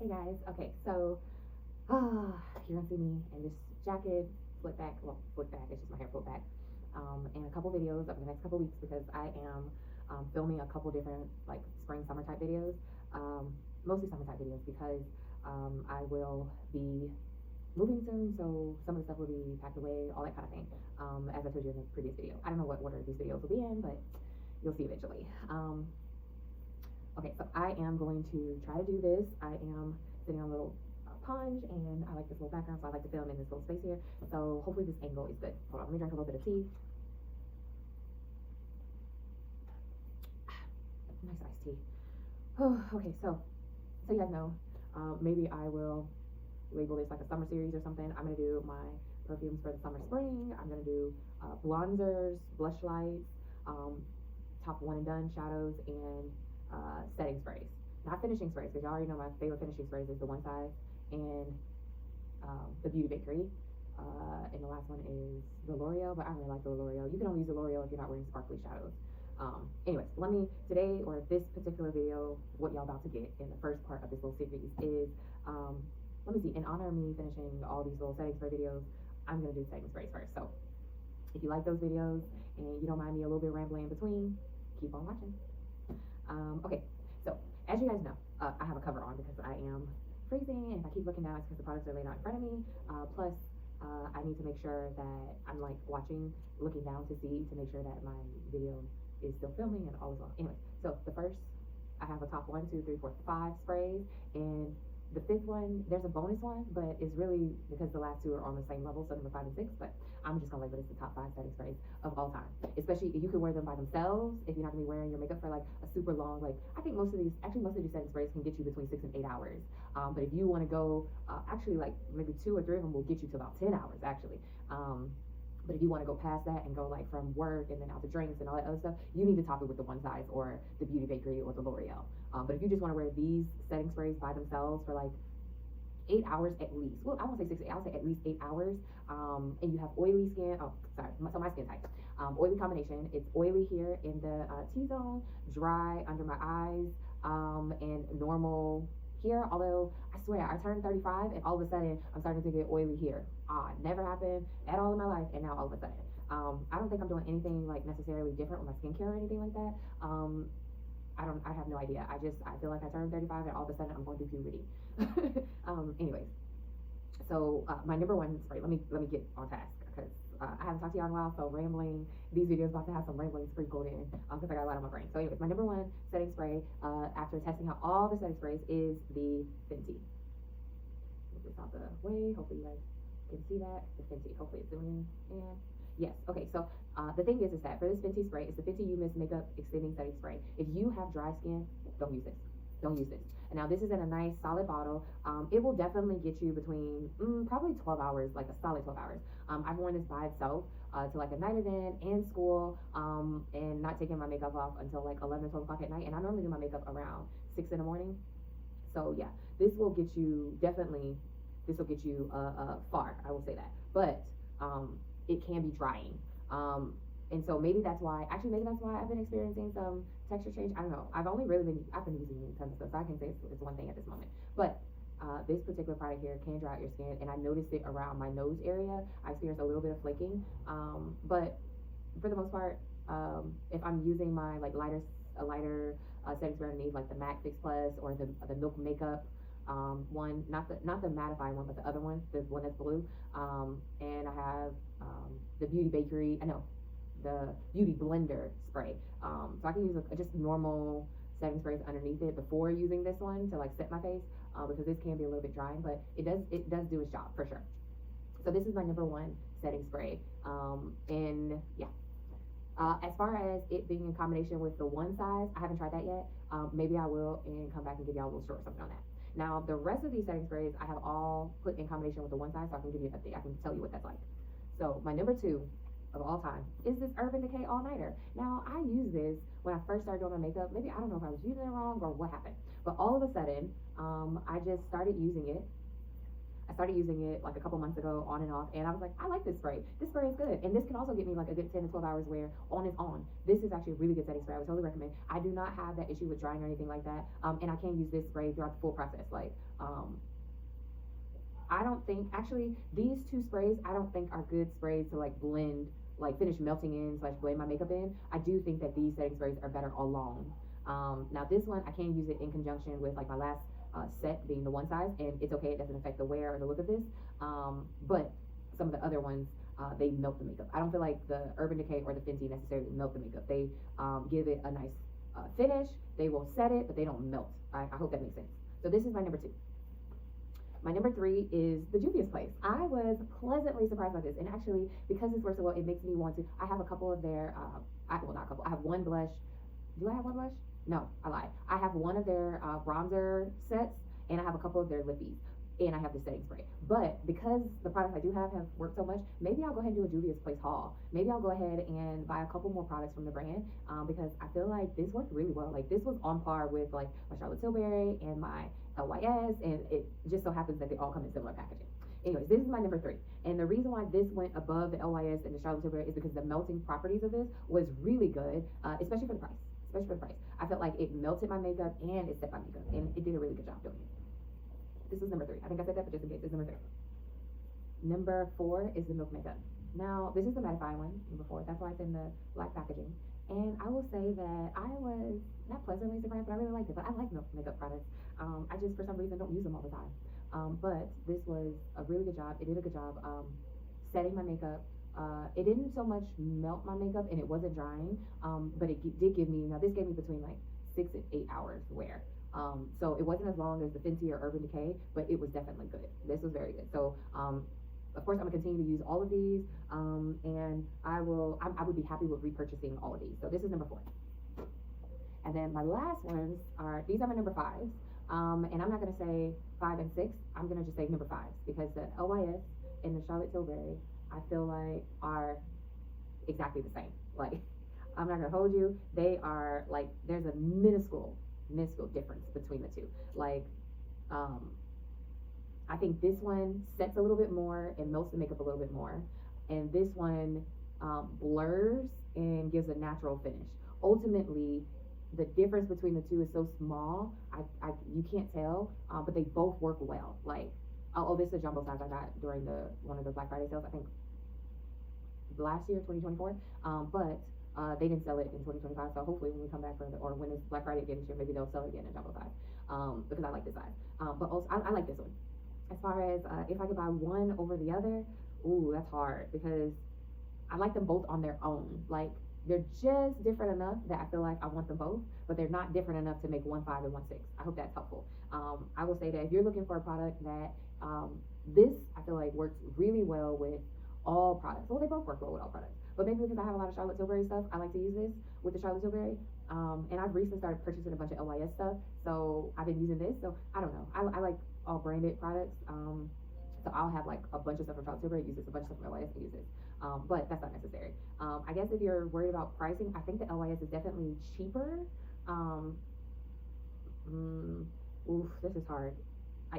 Hey guys, okay, so you're gonna see me in this jacket, flip back, well, flip back, it's just my hair flip back, and a couple videos over the next couple weeks because I am filming a couple different like spring, summer type videos, mostly summer type videos because I will be moving soon, so some of the stuff will be packed away, all that kind of thing, as I told you in the previous video. I don't know what order these videos will be in, but you'll see eventually. Okay, so I am going to try to do this. I am sitting on a little punch, and I like this little background, so I like to film in this little space here. So hopefully this angle is good. Hold on, let me drink a little bit of tea. Nice iced tea. Oh, okay, so you guys know, maybe I will label this like a summer series or something. I'm gonna do my perfumes for the summer, spring. I'm gonna do bronzers, blush lights, top one and done shadows, and setting sprays, not finishing sprays, because y'all already know my favorite finishing sprays is the One Size and the Beauty Bakery, and the last one is the L'Oreal, but I really like the L'Oreal. You can only use the L'Oreal if you're not wearing sparkly shadows. Anyways, today, or this particular video, what y'all about to get in the first part of this little series is, let me see, in honor of me finishing all these little setting spray videos, I'm gonna do setting sprays first. So if you like those videos and you don't mind me a little bit rambling in between, keep on watching. Okay, so as you guys know, I have a cover on because I am freezing, and if I keep looking down, it's because the products are laid out in front of me. Plus, I need to make sure that I'm like looking down to see, to make sure that my video is still filming and all is well. Anyway, so the first, I have a top 1, 2, 3, 4, 5 sprays, and the 5th one, there's a bonus one, but it's really because the last 2 are on the same level, so number 5 and 6, but I'm just gonna label this the top 5 setting sprays of all time. Especially if you can wear them by themselves, if you're not gonna be wearing your makeup for like a super long, like, I think most of these setting sprays can get you between 6 and 8 hours. But if you wanna go, actually like maybe 2 or 3 of them will get you to about 10 hours actually. But if you want to go past that and go like from work and then out to drinks and all that other stuff, you need to top it with the One Size or the Beauty Bakery or the L'Oreal. But if you just want to wear these setting sprays by themselves for like 8 hours at least, well, I won't say 6, I'll say at least 8 hours, and you have oily skin, so my skin type, oily combination, it's oily here in the T-zone, dry under my eyes, and normal here, although I swear I turned 35 and all of a sudden I'm starting to get oily here. Never happened at all in my life, and now all of a sudden. I don't think I'm doing anything like necessarily different with my skincare or anything like that. I have no idea. I feel like I turned 35 and all of a sudden I'm going through puberty. Anyways, so my number 1 spray, let me get on task because I haven't talked to y'all in a while, so rambling, these videos about to have some rambling sprinkled in because I got a lot on my brain. So anyways, my number 1 setting spray, after testing out all the setting sprays, is the Fenty. Move this out the way, hopefully you guys can see that, the Fenty, hopefully it's zooming in, and yes, okay, so the thing is that for this Fenty spray, it's the Fenty You Miss Makeup Extending Setting Spray. If you have dry skin, don't use this. Don't use this. And now this is in a nice solid bottle. It will definitely get you between probably 12 hours, like a solid 12 hours. I've worn this by itself to like a night event and school, and not taking my makeup off until like 11 or 12 o'clock at night. And I normally do my makeup around 6 in the morning. So yeah, this will get you far, I will say that. But it can be drying. And so maybe that's why I've been experiencing some texture change. I don't know. I've been using tons of stuff, so I can say it's one thing at this moment. But this particular product here can dry out your skin, and I noticed it around my nose area. I experienced a little bit of flaking. But for the most part, if I'm using my like lighter setting spray underneath, like the MAC Fix Plus or the Milk Makeup one, not the mattifying one, but the other one, the one that's blue. And I have the Beauty Bakery. The Beauty Blender spray. So I can use just normal setting sprays underneath it before using this one to like set my face, because this can be a little bit drying, but it does do its job for sure. So this is my number 1 setting spray. And yeah, as far as it being in combination with the One Size, I haven't tried that yet. Maybe I will and come back and give y'all a little short something on that. Now the rest of these setting sprays I have all put in combination with the One Size, so I can give you an update. I can tell you what that's like. So my number 2 of all time is this Urban Decay All Nighter. Now I used this when I first started doing my makeup. Maybe, I don't know if I was using it wrong or what happened, but all of a sudden I just started using it. I started using it like a couple months ago on and off, and I was like, I like this spray. This spray is good, and this can also get me like a good 10 to 12 hours wear on its own. This is actually a really good setting spray. I would totally recommend. I do not have that issue with drying or anything like that, and I can use this spray throughout the full process. Like, I don't think, actually, these two sprays, I don't think are good sprays to like blend, like finish melting in / blend my makeup in. I do think that these setting sprays are better alone. Now this one, I can use it in conjunction with like my last set being the one size, and it's okay, it doesn't affect the wear or the look of this, but some of the other ones, they melt the makeup. I don't feel like the Urban Decay or the Fenty necessarily melt the makeup. They give it a nice finish, they will set it, but they don't melt. I hope that makes sense. So this is my number 2. My number 3 is the Juvia's Place. I was pleasantly surprised by this, and actually, because this works so well, it makes me want to. I have a couple of their, well, not a couple, I have one blush. Do I have one blush? No, I lied. I have one of their bronzer sets, and I have a couple of their lippies, and I have the setting spray. But because the products I do have worked so much, maybe I'll go ahead and do a Juvia's Place haul. Maybe I'll go ahead and buy a couple more products from the brand, because I feel like this worked really well. Like, this was on par with like my Charlotte Tilbury and my LYS, and it just so happens that they all come in similar packaging. Anyways, this is my number 3, and the reason why this went above the LYS and the Charlotte Tilbury is because the melting properties of this was really good, especially for the price. I felt like it melted my makeup and it set my makeup, and it did a really good job doing it. This is number 3. I think I said that, but just in case, it's number 3. Number 4 is the Milk Makeup. Now, this is the mattifying one, number 4. That's why it's in the black packaging. And I will say that I was not pleasantly surprised, but I really liked it. But I like Milk Makeup products. I just, for some reason, don't use them all the time. But this was a really good job. It did a good job setting my makeup. It didn't so much melt my makeup, and it wasn't drying, but it did give me, now this gave me between like 6 and 8 hours wear. So it wasn't as long as the Fenty or Urban Decay, but it was definitely good. This was very good. So, of course, I'm gonna continue to use all of these, and I would be happy with repurchasing all of these. So this is number 4. And then my last ones are, these are my number 5s, and I'm not gonna say 5 and 6, I'm gonna just say number 5s, because the LYS and the Charlotte Tilbury, I feel like are exactly the same. Like, I'm not gonna hold you, they are like, there's a minuscule difference between the two. Like, I think this one sets a little bit more and melts the makeup a little bit more, and this one blurs and gives a natural finish. Ultimately, the difference between the two is so small, you can't tell, but they both work well. Like, oh, this is a jumbo size I got during one of the Black Friday sales, I think last year, 2024, but they didn't sell it in 2025, so hopefully when we come back or when it's Black Friday again this year, maybe they'll sell it again in jumbo size, because I like this size, but also I like this one. As far as if I could buy one over the other, ooh, that's hard, because I like them both on their own. Like, they're just different enough that I feel like I want them both, but they're not different enough to make one 5 and one 6. I hope that's helpful. I will say that if you're looking for a product that this, I feel like, works really well with all products. Well, they both work well with all products, but maybe because I have a lot of Charlotte Tilbury stuff, I like to use this with the Charlotte Tilbury. And I've recently started purchasing a bunch of LYS stuff, so I've been using this. So I don't know. I like all branded products. So I'll have like a bunch of stuff from Charlotte Tilbury, use this, a bunch of stuff from LYS, use this. But that's not necessary. I guess if you're worried about pricing, I think the LYS is definitely cheaper. Oof, this is hard.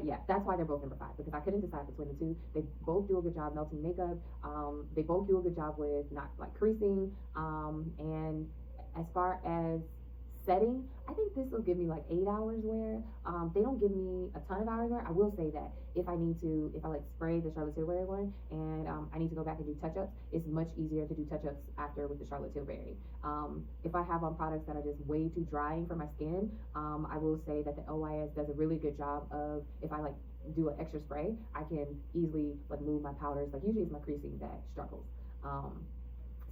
Yeah, that's why they're both number 5, because I couldn't decide between the two. They both do a good job melting makeup. They both do a good job with not like creasing. And as far as setting, I think this will give me like 8 hours wear. They don't give me a ton of hours wear. I will say that if I like spray the Charlotte Tilbury one and I need to go back and do touch-ups, it's much easier to do touch-ups after with the Charlotte Tilbury. If I have on products that are just way too drying for my skin, I will say that the LYS does a really good job of, if I like do an extra spray, I can easily like move my powders. Like, usually it's my creasing that struggles.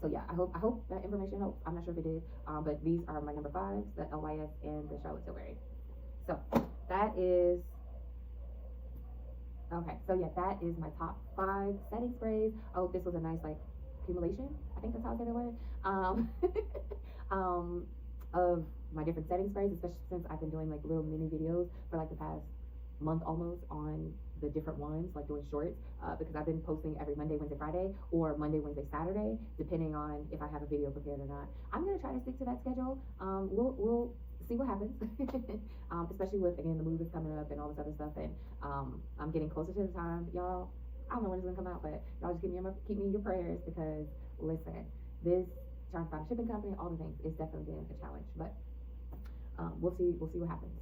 So yeah, I hope that information helps. I'm not sure if it did, but these are my number 5s, the LYS and the Charlotte Tilbury. So that is, okay, so yeah, that is my top 5 setting sprays. Oh, this was a nice like accumulation, I think that's how I say the word, of my different setting sprays, especially since I've been doing like little mini videos for like the past month almost on the different ones, like doing shorts, because I've been posting every Monday, Wednesday, Friday, or Monday, Wednesday, Saturday, depending on if I have a video prepared or not. I'm gonna try to stick to that schedule. We'll see see what happens. Especially with, again, the move is coming up and all this other stuff, and I'm getting closer to the time, y'all. I don't know when it's gonna come out, but y'all just keep me in your prayers, because listen, this trying to find a shipping company, all the things, is definitely been a challenge. But we'll see what happens.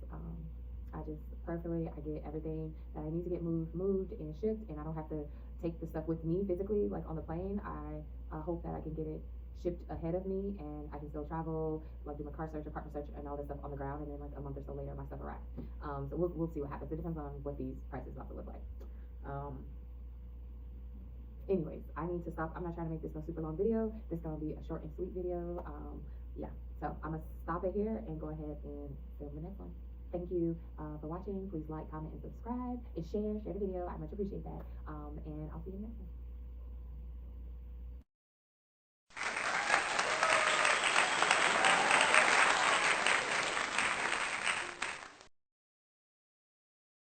I just prayerfully, I get everything that I need to get moved and shipped, and I don't have to take the stuff with me physically, like on the plane. I hope that I can get it shipped ahead of me, and I can still travel, like do my car search, apartment search, and all this stuff on the ground, and then like a month or so later, my stuff arrives. So we'll see what happens. It depends on what these prices about to look like. Anyways, I need to stop. I'm not trying to make this no super long video. This is gonna be a short and sweet video. Yeah, so I'm gonna stop it here and go ahead and film the next one. Thank you for watching. Please like, comment, and subscribe, and share the video. I much appreciate that. And I'll see you in the next one.